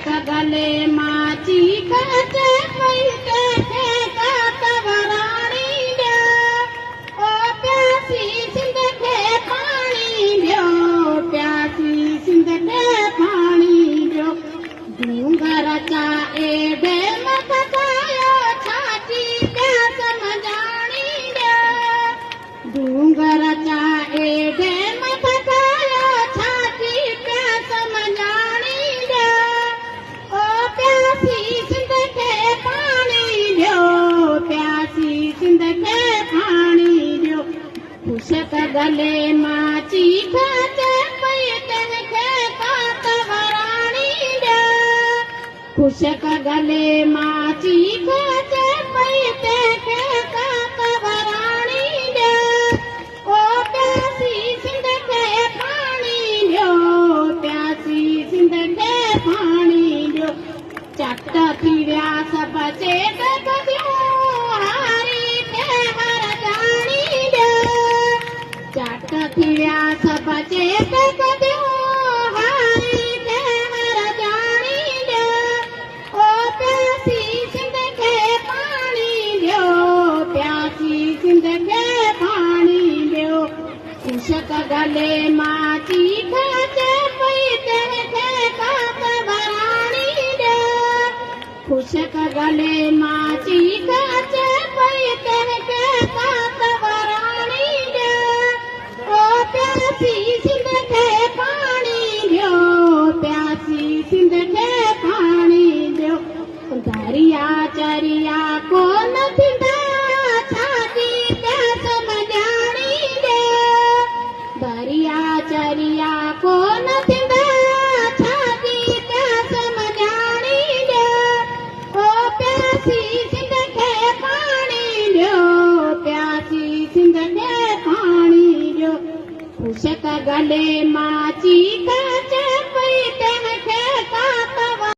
गले माची कटे पैसे के कतवराणी दो ओ प्यासी सिंध के पानी दो प्यासी सिंध के पानी दो डूंगर चा एडे मकतायो छाती प्यास मजाणी दो डूंगर चा एडे मकतायो छाती प्यास मजाणी दो ओ प्यासी सिंध के पानी दो प्यासी सिंध के पानी दो खुशक गले माची खाते पैतन के कातवराणी दो खुशक गले माची खाते पैतन के कातवराणी दो ओ प्यासी सिंध के पानी दो प्यासी सिंध के पानी दो चट थीड़ा सब चेत कदियो हारी के हर जानी दो चट थीड़ा सब चेत कदियो हारी के हर जानी दो ओ प्यासी सिंध के पानी दो प्यासी सिंध के पानी दो खुशक गले माची खाते पैतन के कातवराणी दो खुशक गले माची खाते पैतन के कातवराणी दो ओ प्यासी सिंध के पानी दो प्यासी सिंध के पानी दो दरिया चरिया को न थींदा छाती प्यास मजाणी दो दरिया चरिया को न थींदा छाती प्यास मजाणी दो ओ प्यासी सिंध के पानी दो प्यासी सिंध के पानी दो खुशक गले माची का